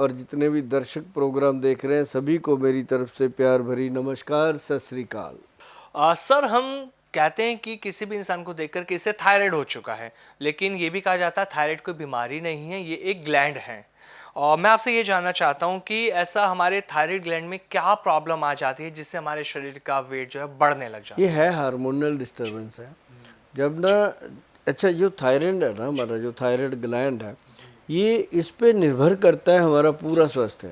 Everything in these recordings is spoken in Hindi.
और जितने भी दर्शक प्रोग्राम देख रहे हैं सभी को मेरी तरफ से प्यार भरी नमस्कार, सत श्री अकाल। सर, हम कहते हैं कि किसी भी इंसान को देखकर कि इसे थायराइड हो चुका है, लेकिन ये भी कहा जाता है थायराइड कोई बीमारी नहीं है, ये एक ग्लैंड है। और मैं आपसे ये जानना चाहता हूँ कि ऐसा हमारे थायराइड ग्लैंड में क्या प्रॉब्लम आ जाती है जिससे हमारे शरीर का वेट जो है बढ़ने लग जाता ये है। है हार्मोनल डिस्टरबेंस है। जब ना अच्छा जो थायराइड है ना, हमारा जो थायराइड ग्लैंड है, ये इस पे निर्भर करता है हमारा पूरा स्वास्थ्य,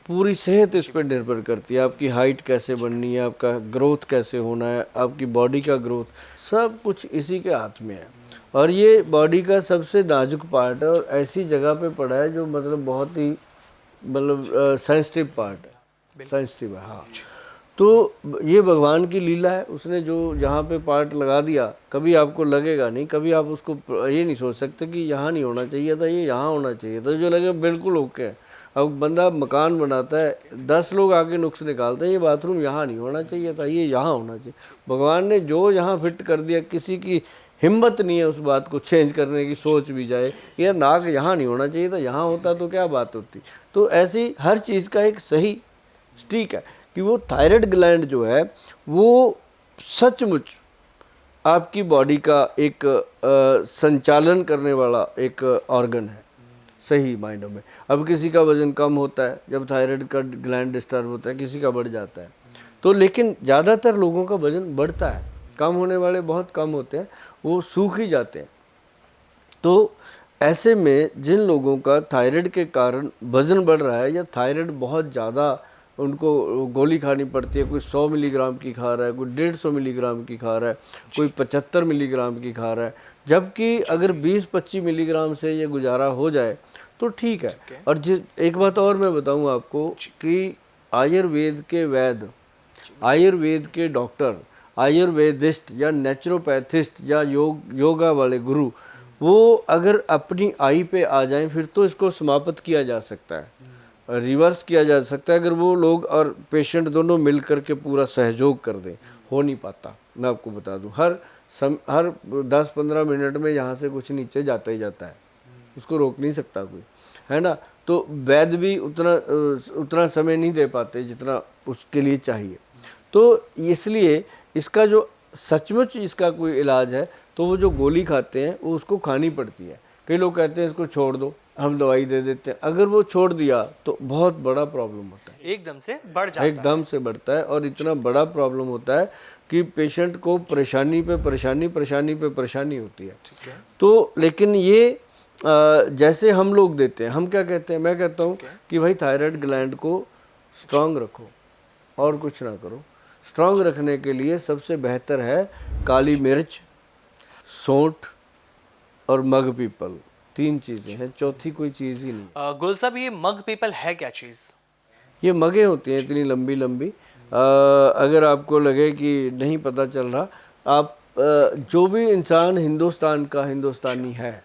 पूरी सेहत इस पर निर्भर करती है। आपकी हाइट कैसे बननी है, आपका ग्रोथ कैसे होना है, आपकी बॉडी का ग्रोथ, सब कुछ इसी के हाथ में है। और ये बॉडी का सबसे नाजुक पार्ट है और ऐसी जगह पे पड़ा है जो मतलब बहुत ही सेंसिटिव पार्ट है, सेंसिटिव है। हाँ, तो ये भगवान की लीला है, उसने जो जहाँ पे पार्ट लगा दिया, कभी आपको लगेगा नहीं, कभी आप उसको ये नहीं सोच सकते कि यहाँ नहीं होना चाहिए था, ये यहाँ होना चाहिए था, जो लगे बिल्कुल ओके है। अब बंदा मकान बनाता है, 10 लोग आके नुक्स निकालते हैं, ये बाथरूम यहाँ नहीं होना चाहिए था, ये यहाँ होना चाहिए। भगवान ने जो यहाँ फिट कर दिया, किसी की हिम्मत नहीं है उस बात को चेंज करने की, सोच भी जाए यार नाक यहाँ नहीं होना चाहिए था, यहाँ होता तो क्या बात होती। तो ऐसी हर चीज़ का एक सही स्टिक है कि वो थायराइड ग्लैंड जो है वो सचमुच आपकी बॉडी का एक संचालन करने वाला एक ऑर्गन है सही मायनों में। अब किसी का वज़न कम होता है जब थायराइड का ग्लैंड डिस्टर्ब होता है, किसी का बढ़ जाता है, तो लेकिन ज़्यादातर लोगों का वज़न बढ़ता है, कम होने वाले बहुत कम होते हैं, वो सूख ही जाते हैं। तो ऐसे में जिन लोगों का थायराइड के कारण वज़न बढ़ रहा है या थायराइड बहुत ज़्यादा उनको गोली खानी पड़ती है, कोई 100 मिलीग्राम की खा रहा है, कोई 150 मिलीग्राम की खा रहा है, कोई 75 मिलीग्राम की खा रहा है, जबकि अगर 20-25 मिलीग्राम से ये गुजारा हो जाए तो ठीक है। और एक बात और मैं बताऊं आपको कि आयुर्वेद के वैद्य, आयुर्वेद के डॉक्टर, आयुर्वेदिस्ट या नेचुरोपैथिस्ट या योगा वाले गुरु, वो अगर अपनी आई पे आ जाएं फिर तो इसको समाप्त किया जा सकता है, रिवर्स किया जा सकता है अगर वो लोग और पेशेंट दोनों मिल कर के पूरा सहयोग कर दें। हो नहीं पाता, मैं आपको बता दूं, हर 10-15 मिनट में यहाँ से कुछ नीचे जाता ही जाता है, उसको रोक नहीं सकता कोई, है ना। तो वैद्य भी उतना समय नहीं दे पाते जितना उसके लिए चाहिए। तो इसलिए इसका जो सचमुच इसका कोई इलाज है तो वो जो गोली खाते हैं वो उसको खानी पड़ती है। कई लोग कहते हैं इसको छोड़ दो, हम दवाई दे देते हैं, अगर वो छोड़ दिया तो बहुत बड़ा प्रॉब्लम होता है, एकदम से बढ़ जाता है, एकदम से बढ़ता है और इतना बड़ा प्रॉब्लम होता है कि पेशेंट को परेशानी पे परेशानी, परेशानी पे परेशानी होती है। तो लेकिन ये जैसे हम लोग देते हैं, हम क्या कहते हैं, मैं कहता हूँ कि भाई थायराइड ग्लैंड को स्ट्रांग रखो और कुछ ना करो। स्ट्रांग रखने के लिए सबसे बेहतर है काली मिर्च, सौंठ और मग पीपल, 3 चीज़ें हैं, चौथी कोई चीज़ ही नहीं। गुल साहब, ये मग पीपल है क्या चीज़? ये मगे होती हैं इतनी लंबी लंबी, अगर आपको लगे कि नहीं पता चल रहा, आप जो भी इंसान हिंदुस्तान का हिंदुस्तानी है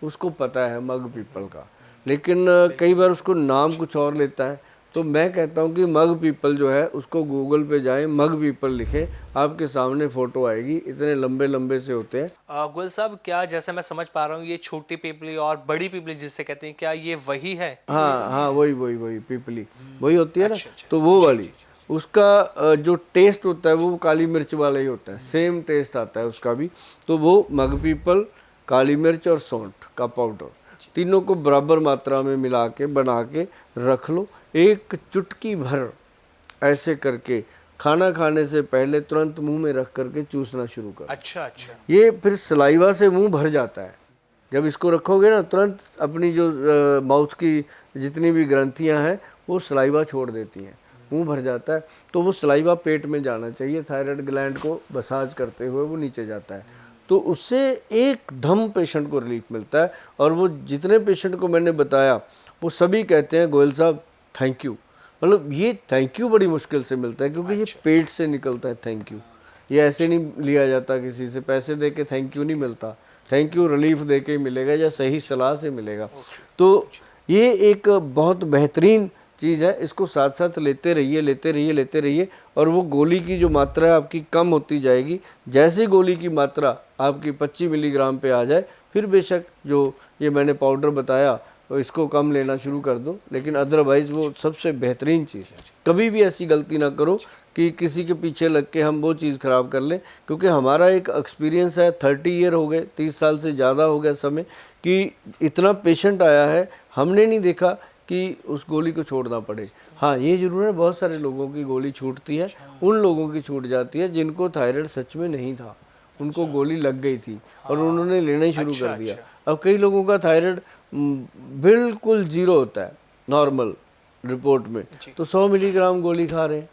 उसको पता है मग पीपल का, लेकिन कई बार उसको नाम कुछ और लेता है। तो मैं कहता हूँ कि मग पीपल जो है उसको गूगल पे जाएं, मग पीपल लिखें, आपके सामने फ़ोटो आएगी, इतने लंबे लंबे से होते हैं। गुल साहब, क्या जैसे मैं समझ पा रहा हूँ ये छोटी पीपली और बड़ी पीपली जिसे कहते हैं, क्या ये वही है? हाँ हाँ, वही पीपली वही होती है ना। तो वो वाली उसका जो टेस्ट होता है वो काली मिर्च वाला ही होता है, सेम टेस्ट आता है उसका भी। तो वो मग पीपल, काली मिर्च और सौंठ का पाउडर, तीनों को बराबर मात्रा में मिला के बना के रख लो। एक चुटकी भर ऐसे करके खाना खाने से पहले तुरंत मुंह में रख करके चूसना शुरू करो। अच्छा। ये फिर सलाइवा से मुंह भर जाता है। जब इसको रखोगे ना, तुरंत अपनी जो माउथ की जितनी भी ग्रंथियां हैं वो सलाइवा छोड़ देती हैं, मुंह भर जाता है। तो वो सलाइवा पेट में जाना चाहिए, थायराइड ग्लैंड को मसाज करते हुए वो नीचे जाता है, तो उससे एकदम पेशेंट को रिलीफ मिलता है। और वो जितने पेशेंट को मैंने बताया वो सभी कहते हैं गोयल साहब थैंक यू। मतलब ये थैंक यू बड़ी मुश्किल से मिलता है क्योंकि ये पेट से निकलता है थैंक यू, ये ऐसे नहीं लिया जाता किसी से, पैसे दे के थैंक यू नहीं मिलता, थैंक यू रिलीफ दे के मिलेगा या सही सलाह से मिलेगा। तो ये एक बहुत बेहतरीन चीज़ है, इसको साथ साथ लेते रहिए और वो गोली की जो मात्रा है आपकी कम होती जाएगी। जैसे गोली की मात्रा आपकी 25 मिलीग्राम पे आ जाए फिर बेशक जो ये मैंने पाउडर बताया तो इसको कम लेना शुरू कर दो, लेकिन अदरवाइज वो सबसे बेहतरीन चीज़ है। कभी भी ऐसी गलती ना करो कि किसी के पीछे लग के हम वो चीज़ ख़राब कर लें, क्योंकि हमारा एक एक्सपीरियंस है, 30 ईयर हो गए, 30 साल से ज़्यादा हो गया समय, कि इतना पेशेंट आया है, हमने नहीं देखा कि उस गोली को छोड़ना पड़े। हाँ, ये ज़रूर है, बहुत सारे लोगों की गोली छूटती है, उन लोगों की छूट जाती है जिनको थायराइड सच में नहीं था, उनको गोली लग गई थी और उन्होंने लेना ही शुरू कर दिया। अब कई लोगों का थायराइड बिल्कुल जीरो होता है नॉर्मल रिपोर्ट में, तो 100 मिलीग्राम गोली खा रहे हैं।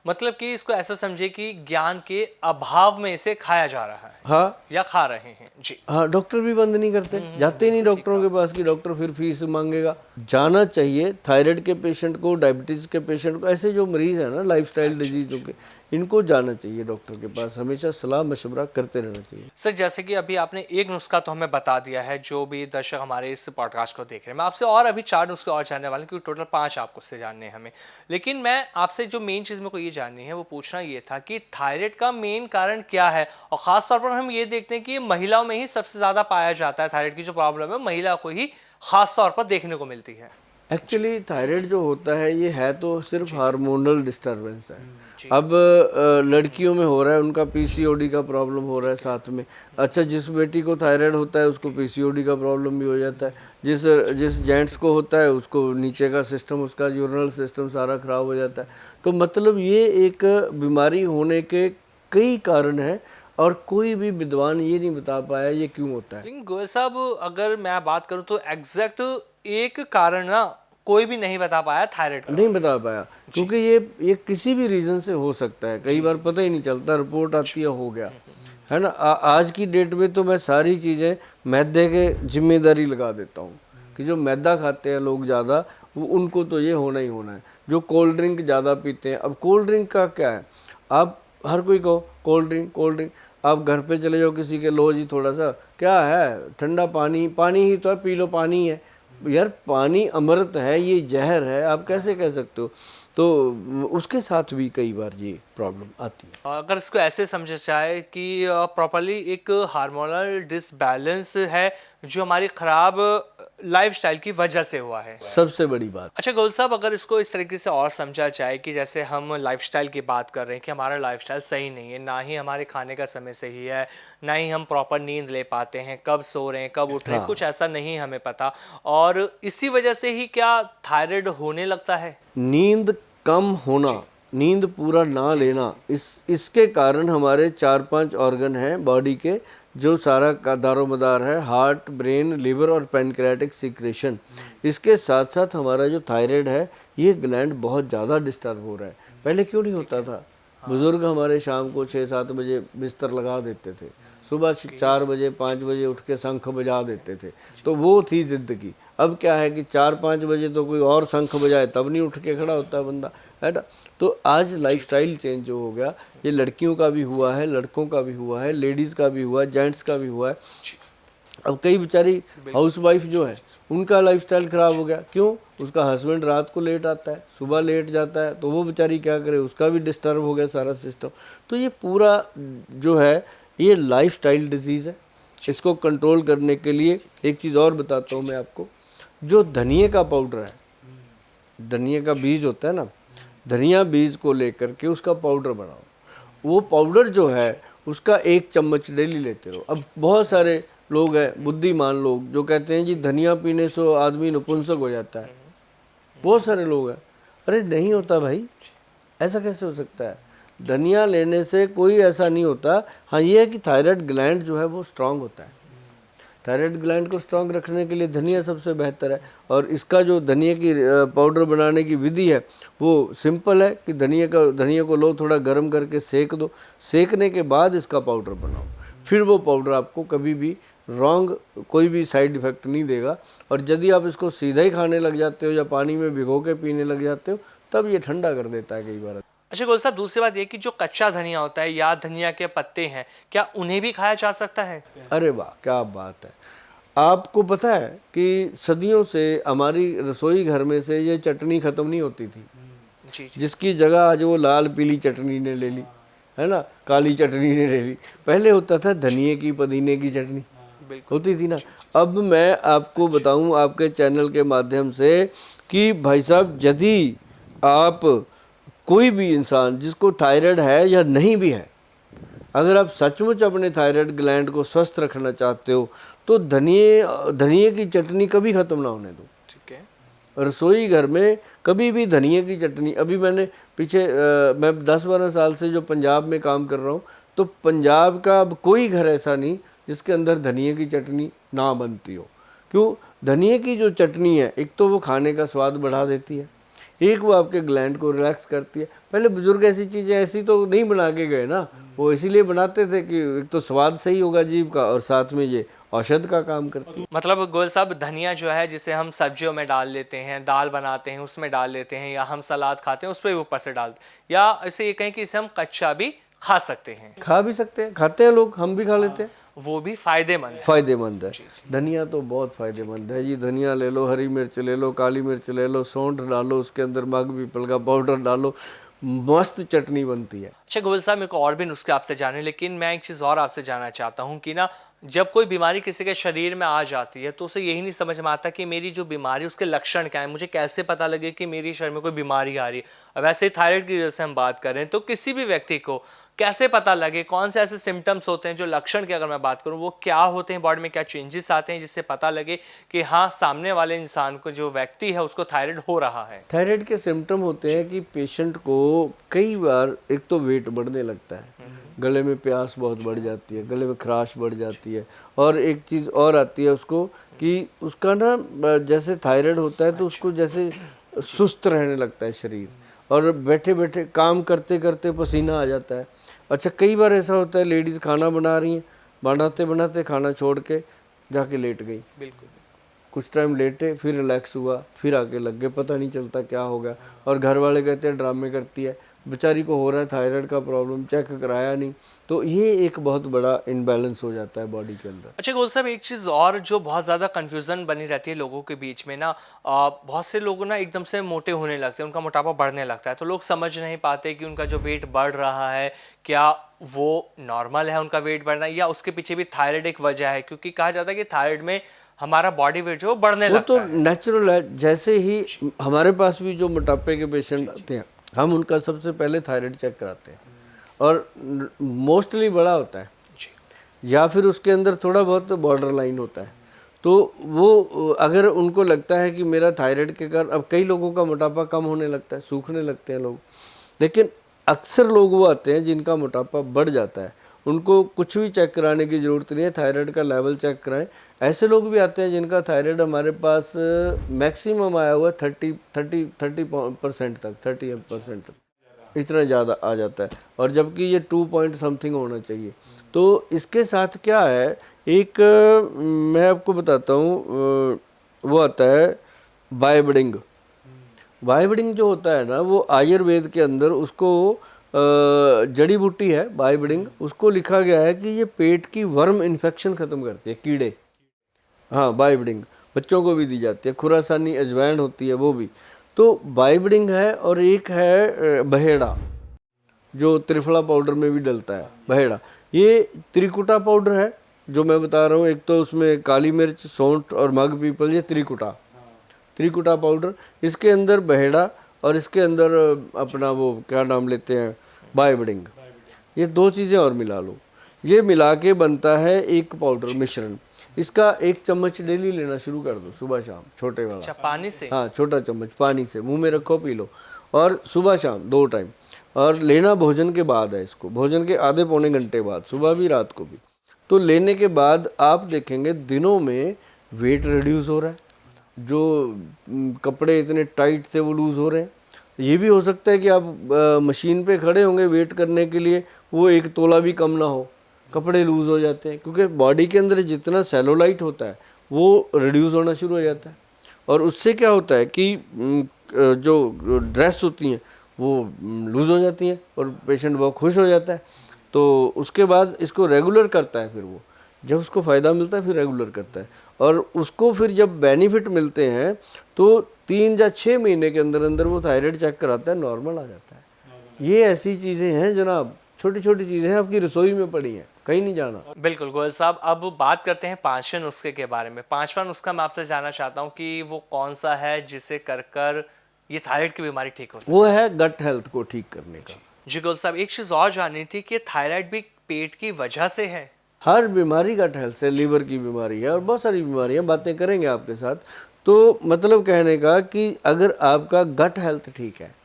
मतलब कि इसको ऐसा समझे कि ज्ञान के अभाव में इसे खाया जा रहा है, हाँ या खा रहे हैं जी। हाँ, डॉक्टर भी बंद नहीं करते, जाते ही नहीं डॉक्टरों के पास कि डॉक्टर फिर फीस मांगेगा। जाना चाहिए थायराइड के पेशेंट को, डायबिटीज़ के पेशेंट को, ऐसे जो मरीज़ है ना लाइफस्टाइल डिजीज़ों के, इनको जाना चाहिए डॉक्टर के पास, हमेशा सलाह मशवरा करते रहना चाहिए। सर जैसे कि अभी आपने एक नुस्खा तो हमें बता दिया है, जो भी दर्शक हमारे इस पॉडकास्ट को देख रहे हैं, मैं आपसे और अभी 4 नुस्खे और जानने वाले हैं, क्योंकि टोटल 5 आपको उससे जानने हैं हमें। लेकिन मैं आपसे जो मेन चीज़ मेरे को ये जाननी है, वो पूछना ये था कि थायराइड का मेन कारण क्या है, और ख़ास तौर पर हम ये देखते हैं कि महिलाओं में ही सबसे ज़्यादा पाया जाता है। थायराइड की जो प्रॉब्लम है महिला को ही ख़ास तौर पर देखने को मिलती है। एक्चुअली थायराइड जो होता है ये है तो सिर्फ हार्मोनल डिस्टरबेंस है। अब लड़कियों में हो रहा है, उनका पीसीओडी का प्रॉब्लम हो रहा है साथ में। अच्छा, जिस बेटी को थायराइड होता है उसको पीसीओडी का प्रॉब्लम भी हो जाता है, जिस जिस जेंट्स को होता है उसको नीचे का सिस्टम, उसका यूरिनल सिस्टम सारा खराब हो जाता है। तो मतलब ये एक बीमारी होने के कई कारण हैं और कोई भी विद्वान ये नहीं बता पाया ये क्यों होता है। लेकिन गोयल साहब, अगर मैं बात करूं तो एग्जैक्ट एक कारण ना कोई भी नहीं बता पाया थायराइड का। नहीं बता पाया क्योंकि ये किसी भी रीज़न से हो सकता है, कई बार पता ही नहीं चलता, रिपोर्ट आती है हो गया है ना। आज की डेट में तो मैं सारी चीज़ें मैदे के जिम्मेदारी लगा देता हूँ कि जो मैदा खाते हैं लोग ज़्यादा, वो उनको तो ये होना ही होना है। जो कोल्ड ड्रिंक ज़्यादा पीते हैं, अब कोल्ड ड्रिंक का क्या है, आप हर कोई को कोल्ड ड्रिंक, आप घर पे चले जाओ किसी के, लो जी थोड़ा सा, क्या है, ठंडा पानी ही तो है, पी लो, पानी है यार, पानी अमृत है, ये जहर है, आप कैसे कह सकते हो। तो उसके साथ भी कई बार ये प्रॉब्लम आती है। अगर इसको ऐसे समझा जाए कि प्रॉपरली एक हार्मोनल डिसबैलेंस है जो हमारी खराब लाइफस्टाइल की वजह से हुआ है, सबसे बड़ी बात। अच्छा गोल साहब, अगर इसको इस तरीके से और समझा जाए कि जैसे हम लाइफस्टाइल की बात कर रहे हैं कि हमारा लाइफस्टाइल सही नहीं है, ना ही हमारे खाने का समय सही है, ना ही हम प्रॉपर नींद ले पाते हैं, कब सो रहे हैं कब उठ रहे हैं, कुछ ऐसा नहीं हमें पता, और इसी वजह से ही क्या थायराइड होने लगता है। नींद कम होना, नींद पूरा ना लेना, इसके कारण हमारे 4-5 ऑर्गन हैं बॉडी के, जो सारा का दारोमदार है, हार्ट, ब्रेन, लिवर और पैनक्रियाटिक सिक्रेशन। इसके साथ साथ हमारा जो थायराइड है, ये ग्लैंड बहुत ज़्यादा डिस्टर्ब हो रहा है। पहले क्यों नहीं होता था, बुज़ुर्ग हमारे शाम को 6-7 बजे बिस्तर लगा देते थे, सुबह 4 बजे 5 बजे उठ के शंख बजा देते थे, तो वो थी ज़िंदगी। अब क्या है कि 4-5 बजे तो कोई और शंख बजाए तब नहीं उठ के खड़ा होता बंदा, है ना। तो आज लाइफस्टाइल चेंज जो हो गया, ये लड़कियों का भी हुआ है, लड़कों का भी हुआ है, लेडीज़ का भी हुआ है, जेंट्स का भी हुआ है। अब कई बेचारी हाउसवाइफ जो है उनका लाइफस्टाइल ख़राब हो गया, क्यों, उसका हस्बैंड रात को लेट आता है, सुबह लेट जाता है, तो वो बेचारी क्या करे, उसका भी डिस्टर्ब हो गया सारा सिस्टम। तो ये पूरा जो है ये लाइफस्टाइल डिजीज़ है। इसको कंट्रोल करने के लिए एक चीज़ और बताता हूँ मैं आपको, जो धनिए का पाउडर है, धनिए का बीज होता है ना, धनिया बीज को लेकर के उसका पाउडर बनाओ, वो पाउडर जो है उसका 1 चम्मच डेली लेते रहो। अब बहुत सारे लोग हैं, बुद्धिमान लोग, जो कहते हैं जी धनिया पीने से आदमी नपुंसक हो जाता है, बहुत सारे लोग हैं। अरे नहीं होता भाई, ऐसा कैसे हो सकता है, धनिया लेने से कोई ऐसा नहीं होता। हाँ, ये है कि थायराइड ग्लैंड जो है वो स्ट्रांग होता है, थायराइड ग्लैंड को स्ट्रांग रखने के लिए धनिया सबसे बेहतर है। और इसका जो धनिया की पाउडर बनाने की विधि है वो सिंपल है कि धनिया को लो, थोड़ा गर्म करके सेक दो, सेकने के बाद इसका पाउडर बनाओ, फिर वो पाउडर आपको कभी भी कोई भी साइड इफ़ेक्ट नहीं देगा। और यदि आप इसको सीधा ही खाने लग जाते हो या पानी में भिगो के पीने लग जाते हो, तब ये ठंडा कर देता है कई बार। अच्छा गोल साहब, दूसरी बात ये कि जो कच्चा धनिया होता है या धनिया के पत्ते हैं, क्या उन्हें भी खाया जा सकता है। अरे वाह, क्या बात है। आपको पता है कि सदियों से हमारी रसोई घर में से ये चटनी ख़त्म नहीं होती थी, जी। जिसकी जगह आज वो लाल पीली चटनी ने ले ली, है ना, काली चटनी ने ले ली। पहले होता था धनिए की, पुदीने की चटनी, होती थी ना। अब मैं आपको बताऊं आपके चैनल के माध्यम से कि भाई साहब, यदि आप कोई भी इंसान जिसको थायराइड है या नहीं भी है, अगर आप सचमुच अपने थायराइड ग्लैंड को स्वस्थ रखना चाहते हो तो धनिए की चटनी कभी ख़त्म ना होने दो। ठीक है। रसोई घर में कभी भी धनिए की चटनी, अभी मैंने पीछे मैं 10-12 साल से जो पंजाब में काम कर रहा हूँ, तो पंजाब का अब कोई घर ऐसा नहीं जिसके अंदर धनिए की चटनी ना बनती हो। क्यों? धनिए की जो चटनी है, एक तो वो खाने का स्वाद बढ़ा देती है, एक वो आपके ग्लैंड को रिलैक्स करती है। पहले बुजुर्ग ऐसी चीज़ें ऐसी तो नहीं बना के गए ना, वो इसीलिए बनाते थे कि एक तो स्वाद सही होगा जीभ का और साथ में ये औषध का काम करती है। मतलब गोयल साहब, धनिया जो है जिसे हम सब्जियों में डाल लेते हैं, दाल बनाते हैं उसमें डाल लेते हैं, या हम सलाद खाते हैं उस पर भी ऊपर से डाल, या इसे ये कहें कि इसे हम कच्चा भी खा सकते हैं। खा भी सकते हैं, खाते हैं लोग, हम भी खा लेते हैं, वो भी फायदेमंद है। फायदेमंद है। धनिया तो बहुत फायदेमंद है जी। धनिया ले लो, हरी मिर्च ले लो, काली मिर्च ले लो, सौंठ डालो, उसके अंदर मग पीपल का पाउडर डालो, मस्त चटनी बनती है। अच्छा गोयल साहब, मेरे को और भी नुस्खे आपसे जाने, लेकिन मैं एक चीज़ और आपसे जानना चाहता हूँ कि ना, जब कोई बीमारी किसी के शरीर में आ जाती है तो उसे यही नहीं समझ में आता कि मेरी जो बीमारी उसके लक्षण क्या है, मुझे कैसे पता लगे कि मेरी शरीर में कोई बीमारी आ रही है। अब ऐसे ही थायराइड की जैसे हम बात कर रहे हैं, तो किसी भी व्यक्ति को कैसे पता लगे, कौन से ऐसे सिम्टम्स होते हैं जो लक्षण की अगर मैं बात करूं वो क्या होते हैं, बॉडी में क्या चेंजेस आते हैं जिससे पता लगे कि हाँ, सामने वाले इंसान को, जो व्यक्ति है, उसको थायराइड हो रहा है। थायराइड के सिम्टम होते हैं कि पेशेंट को कई बार एक तो वेट बढ़ने लगता है, गले में प्यास बहुत बढ़ जाती है, गले में खराश बढ़ जाती है, और एक चीज़ और आती है उसको कि उसका ना जैसे थायराइड होता है तो उसको जैसे सुस्त रहने लगता है शरीर, और बैठे बैठे काम करते करते पसीना आ जाता है। अच्छा, कई बार ऐसा होता है लेडीज़ खाना बना रही हैं, बनाते बनाते खाना छोड़ के जाके लेट गई, बिल्कुल। कुछ टाइम लेटे, फिर रिलैक्स हुआ, फिर आके लग गए, पता नहीं चलता क्या हो गया, और घर वाले कहते हैं ड्रामे करती है, बेचारी को हो रहा है थायराइड का प्रॉब्लम, चेक कराया नहीं। तो ये एक बहुत बड़ा इनबैलेंस हो जाता है बॉडी के अंदर। अच्छा गोल साहब, एक चीज़ और जो बहुत ज़्यादा कन्फ्यूज़न बनी रहती है लोगों के बीच में ना, बहुत से लोग ना एकदम से मोटे होने लगते हैं, उनका मोटापा बढ़ने लगता है, तो लोग समझ नहीं पाते कि उनका जो वेट बढ़ रहा है, क्या वो नॉर्मल है उनका वेट बढ़ना, या उसके पीछे भी थायराइड एक वजह है, क्योंकि कहा जाता है कि थायराइड में हमारा बॉडी वेट जो बढ़ने लगता वो है। तो नेचुरल है। जैसे ही हमारे पास भी जो मोटापे के पेशेंट आते हैं, हम उनका सबसे पहले थायराइड चेक कराते हैं, और मोस्टली बड़ा होता है या फिर उसके अंदर थोड़ा बहुत बॉर्डर लाइन होता है। तो वो अगर उनको लगता है कि मेरा थायराइड के कारण, अब कई लोगों का मोटापा कम होने लगता है, सूखने लगते हैं लोग, लेकिन अक्सर लोग वो आते हैं जिनका मोटापा बढ़ जाता है, उनको कुछ भी चेक कराने की ज़रूरत नहीं है, थायराइड का लेवल चेक कराएं। ऐसे लोग भी आते हैं जिनका थायराइड हमारे पास मैक्सिमम आया हुआ है 30% तक, 30% तक, इतना ज़्यादा आ जाता है, और जबकि ये 2 पॉइंट समथिंग होना चाहिए। तो इसके साथ क्या है, एक मैं आपको बताता हूँ, वो आता है बायोबिडिंग। बायोबिडिंग जो होता है ना, वो आयुर्वेद के अंदर उसको जड़ी बूटी है बायोबिडिंग, उसको लिखा गया है कि ये पेट की वर्म इन्फेक्शन ख़त्म करती है, कीड़े। हाँ, बायोबिडिंग बच्चों को भी दी जाती है, खुरासानी अजवाइन होती है वो भी। तो बायोबिडिंग है, और एक है बहेड़ा, जो त्रिफला पाउडर में भी डलता है, बहेड़ा। ये त्रिकुटा पाउडर है जो मैं बता रहा हूँ, एक तो उसमें काली मिर्च, सौंठ और मग पीपल, ये त्रिकुटा पाउडर, इसके अंदर बहेड़ा, और इसके अंदर अपना वो क्या नाम लेते हैं, बायोबिडिंग। ये 2 चीज़ें और मिला लो, ये मिला के बनता है एक पाउडर मिश्रण। इसका 1 चम्मच डेली लेना शुरू कर दो, सुबह शाम, छोटे वाला। अच्छा, पानी से? हाँ, छोटा चम्मच पानी से मुंह में रखो, पी लो, और सुबह शाम 2 टाइम, और लेना भोजन के बाद है इसको, भोजन के आधे पौने घंटे बाद, सुबह भी रात को भी। तो लेने के बाद आप देखेंगे दिनों में वेट रिड्यूस हो रहा है, जो कपड़े इतने टाइट थे वो लूज़ हो रहे हैं। ये भी हो सकता है कि आप मशीन पे खड़े होंगे वेट करने के लिए, वो 1 तोला भी कम ना हो, कपड़े लूज़ हो जाते हैं, क्योंकि बॉडी के अंदर जितना सेलुलाइट होता है वो रिड्यूस होना शुरू हो जाता है, और उससे क्या होता है कि जो ड्रेस होती हैं वो लूज़ हो जाती हैं, और पेशेंट बहुत खुश हो जाता है। तो उसके बाद इसको रेगुलर करता है, फिर वो जब उसको फ़ायदा मिलता है फिर रेगुलर करता है, और उसको फिर जब बेनिफिट मिलते हैं तो 3 या 6 महीने के अंदर अंदर वो थायराइड चेक कराता है, नॉर्मल आ जाता है। ये ऐसी चीज़ें हैं जनाब, छोटी छोटी चीज़ें हैं, आपकी रसोई में पड़ी हैं, कहीं नहीं जाना। बिल्कुल गोयल साहब, अब बात करते हैं पांचवें नुस्खे के बारे में। पांचवा नुस्खा मैं आपसे जानना चाहता हूँ कि वो कौन सा है जिसे कर कर ये थायराइड की बीमारी ठीक हो सके। वो है गट हेल्थ को ठीक करने का। जी गोयल साहब, एक चीज़ और जाननी थी कि थायराइड भी पेट की वजह से है। हर बीमारी गट हेल्थ से, लीवर की बीमारी है और बहुत सारी बीमारियां, बातें करेंगे आपके साथ। तो मतलब कहने का कि अगर आपका गट हेल्थ ठीक है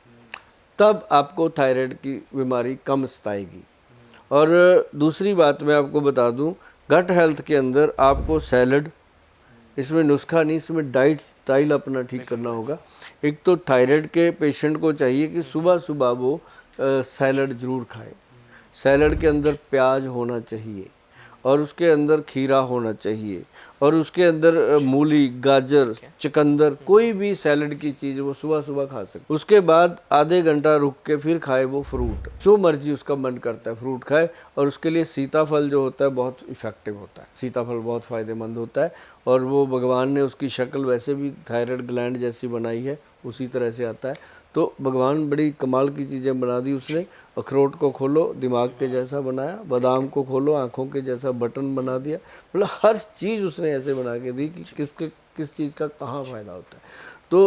तब आपको थायराइड की बीमारी कम सताएगी। और दूसरी बात मैं आपको बता दूं, गट हेल्थ के अंदर आपको सैलड, इसमें नुस्खा नहीं, इसमें डाइट स्टाइल अपना ठीक करना होगा। एक तो थायराइड के पेशेंट को चाहिए कि सुबह सुबह वो सैलड ज़रूर खाए। सैलड के अंदर प्याज होना चाहिए और उसके अंदर खीरा होना चाहिए और उसके अंदर मूली, गाजर, चुकंदर, कोई भी सैलड की चीज़ वो सुबह सुबह खा सकते। उसके बाद आधे घंटा रुक के फिर खाए वो फ्रूट, जो मर्जी उसका मन करता है फ्रूट खाए। और उसके लिए सीताफल जो होता है बहुत इफ़ेक्टिव होता है, सीताफल बहुत फ़ायदेमंद होता है। और वो भगवान ने उसकी शक्ल वैसे भी थायराइड ग्लैंड जैसी बनाई है, उसी तरह से आता है। तो भगवान बड़ी कमाल की चीज़ें बना दी उसने। अखरोट को खोलो दिमाग के जैसा बनाया, बादाम को खोलो आँखों के जैसा बटन बना दिया। मतलब हर चीज़ उसने ऐसे बना के दी कि किस चीज़ का कहाँ फ़ायदा होता है। तो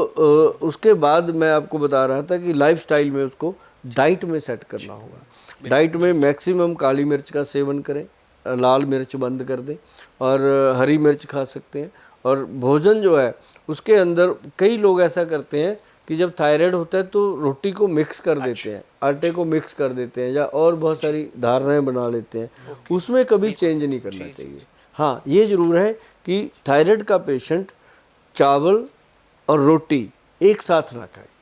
उसके बाद मैं आपको बता रहा था कि लाइफस्टाइल में उसको डाइट में सेट करना होगा। डाइट में मैक्सिमम काली मिर्च का सेवन करें, लाल मिर्च बंद कर दें और हरी मिर्च खा सकते हैं। और भोजन जो है उसके अंदर कई लोग ऐसा करते हैं कि जब थायराइड होता है तो रोटी को मिक्स कर देते हैं, आटे को मिक्स कर देते हैं या और बहुत सारी धारणाएं बना लेते हैं। उसमें कभी चेंज नहीं करना चाहिए। हाँ, ये ज़रूर है कि थायराइड का पेशेंट चावल और रोटी एक साथ ना खाए।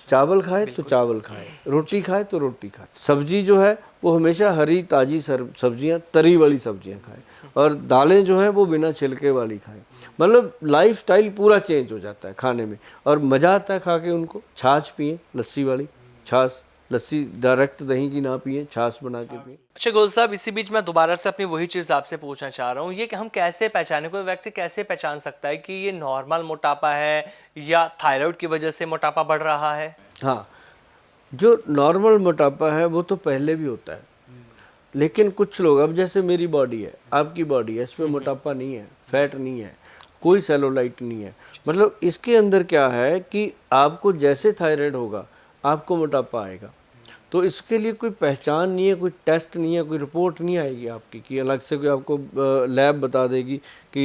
चावल खाए तो चावल खाए, रोटी खाए तो रोटी खाए। सब्जी जो है वो हमेशा हरी ताज़ी सब्जियां, तरी वाली सब्जियां खाए। और दालें जो है वो बिना छिलके वाली खाएं। मतलब लाइफस्टाइल पूरा चेंज हो जाता है खाने में और मज़ा आता है खा के उनको। छाछ पिए, लस्सी वाली छाछ, लस्सी डायरेक्ट दही की ना पिए, छाछ बना के पिए। अच्छा गोल साहब, इसी बीच मैं दोबारा से अपनी वही चीज़ आपसे पूछना चाह रहा हूँ, ये कि हम कैसे पहचाने, कोई व्यक्ति कैसे पहचान सकता है कि ये नॉर्मल मोटापा है या थायराइड की वजह से मोटापा बढ़ रहा है। हाँ, जो नॉर्मल मोटापा है वो तो पहले भी होता है, लेकिन कुछ लोग, अब जैसे मेरी बॉडी है, आपकी बॉडी है, इसमें मोटापा नहीं है, फैट नहीं है, कोई सेलुलाइट नहीं है। मतलब इसके अंदर क्या है कि आपको जैसे थायराइड होगा आपको मोटापा आएगा। तो इसके लिए कोई पहचान नहीं है, कोई टेस्ट नहीं है, कोई रिपोर्ट नहीं आएगी आपकी कि अलग से कोई आपको लैब बता देगी कि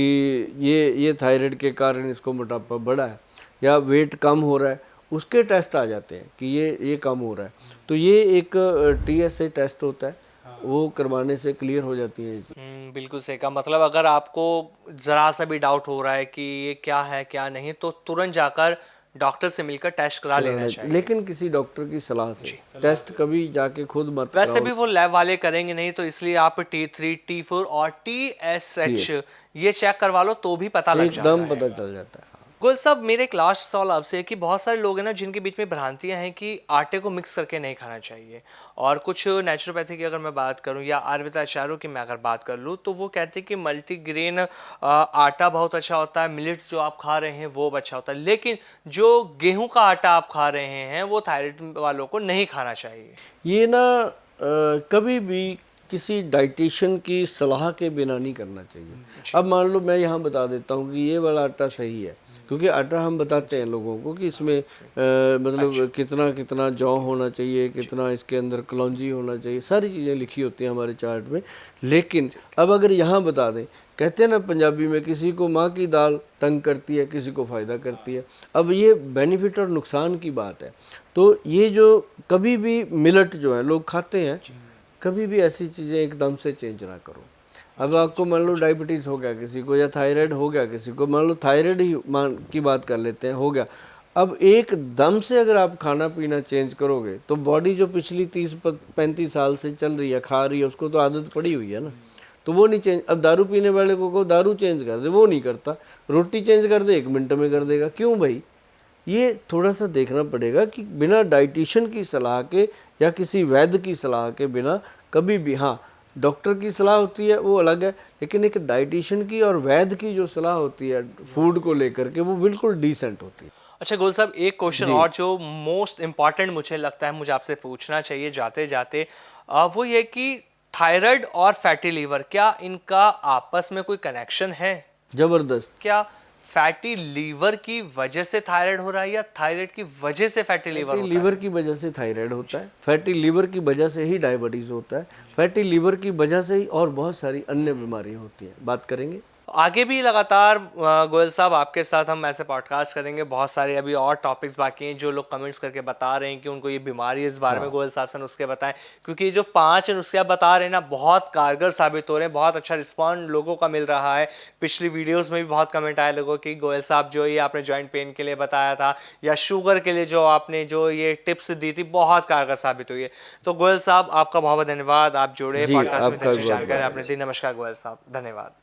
ये थायराइड के कारण इसको मोटापा बढ़ा है या वेट कम हो रहा है। उसके टेस्ट आ जाते हैं कि ये कम हो रहा है। तो ये एक TSA टेस्ट होता है, वो करवाने से क्लियर हो जाती है। बिल्कुल सही कहा। मतलब अगर आपको ज़रा सा भी डाउट हो रहा है कि ये क्या है क्या नहीं, तो तुरंत जाकर डॉक्टर से मिलकर टेस्ट करा लेना चाहिए, लेकिन किसी डॉक्टर की सलाह से। टेस्ट कभी जाके खुद मत वैसे कराओ। भी वो लैब वाले करेंगे नहीं, तो इसलिए आप T3, T4 और TSH ये चेक करवा लो तो भी पता लग जाता एकदम है। पता चल जाता है। गोल साहब, मेरे एक लास्ट सवाल आपसे है कि बहुत सारे लोग हैं ना जिनके बीच में भ्रांतियां हैं कि आटे को मिक्स करके नहीं खाना चाहिए, और कुछ नेचुरोपैथी की अगर मैं बात करूं या आयुर्वेदाचार्यों की मैं अगर बात कर लूं तो वो कहते हैं कि मल्टीग्रेन आटा बहुत अच्छा होता है, मिलेट्स जो आप खा रहे हैं वो अच्छा होता है, लेकिन जो गेहूं का आटा आप खा रहे हैं वो थायराइड वालों को नहीं खाना चाहिए। ये ना कभी भी किसी डाइटिशियन की सलाह के बिना नहीं करना चाहिए। अब मान लो मैं यहाँ बता देता हूँ कि ये वाला आटा सही है, क्योंकि आटा हम बताते हैं लोगों को कि इसमें मतलब कितना कितना जौ होना चाहिए, कितना इसके अंदर कलौंजी होना चाहिए, सारी चीज़ें लिखी होती हैं हमारे चार्ट में। लेकिन अब अगर यहाँ बता दें, कहते हैं ना पंजाबी में, किसी को माँ की दाल तंग करती है, किसी को फ़ायदा करती है। अब ये बेनिफिट और नुकसान की बात है। तो ये जो कभी भी मिलट जो है लोग खाते हैं, कभी भी ऐसी चीज़ें एकदम से चेंज ना करो। अब आपको मान लो डायबिटीज़ हो गया किसी को, या थायराइड हो गया किसी को, मान लो थायराइड ही मान की बात कर लेते हैं, हो गया। अब एकदम से अगर आप खाना पीना चेंज करोगे तो बॉडी जो पिछली 30-35 साल से चल रही है, खा रही है, उसको तो आदत पड़ी हुई है ना, तो वो नहीं चेंज। अब दारू पीने वाले को दारू चेंज कर दे, वो नहीं करता। रोटी चेंज कर दे 1 मिनट में कर देगा। क्यों भाई? ये थोड़ा सा देखना पड़ेगा कि बिना डाइटिशियन की सलाह के या किसी वैद्य की सलाह के बिना कभी भी, हाँ डॉक्टर की सलाह होती है वो अलग है, लेकिन एक डाइटिशियन की और वैद्य की जो सलाह होती है फूड को लेकर के, वो बिल्कुल डिसेंट होती है। अच्छा गोल साहब, एक क्वेश्चन और जो मोस्ट इम्पॉर्टेंट मुझे लगता है मुझे आपसे पूछना चाहिए जाते जाते, वो ये कि थायराइड और फैटी लीवर, क्या इनका आपस में कोई कनेक्शन है? जबरदस्त। क्या फैटी लीवर की वजह से थायराइड हो रहा है या थायराइड की वजह से फैटी लीवर फैटी होता है? लीवर की वजह से थायराइड होता है, फैटी लीवर की वजह से ही डायबिटीज होता है, फैटी लीवर की वजह से ही और बहुत सारी अन्य बीमारियां होती हैं। बात करेंगे आगे भी लगातार गोयल साहब आपके साथ हम ऐसे पॉडकास्ट करेंगे। बहुत सारे अभी और टॉपिक्स बाकी हैं, जो लोग कमेंट्स करके बता रहे हैं कि उनको ये बीमारी है, इस बारे में गोयल साहब से नुस्खे बताएं, क्योंकि जो 5 नुस्खे आप बता रहे हैं ना, बहुत कारगर साबित हो रहे हैं। बहुत अच्छा रिस्पॉन्ड लोगों का मिल रहा है। पिछली वीडियोस में भी बहुत कमेंट आए लोगों की, गोयल साहब जो ये आपने जॉइंट पेन के लिए बताया था या शुगर के लिए जो आपने जो ये टिप्स दी थी, बहुत कारगर साबित हुई है। तो गोयल साहब आपका बहुत बहुत धन्यवाद, आप जुड़े जी, पॉडकास्ट में, आपका भी अच्छी बहुत जानकारी बहुत आपने दी। नमस्कार गोयल साहब, धन्यवाद।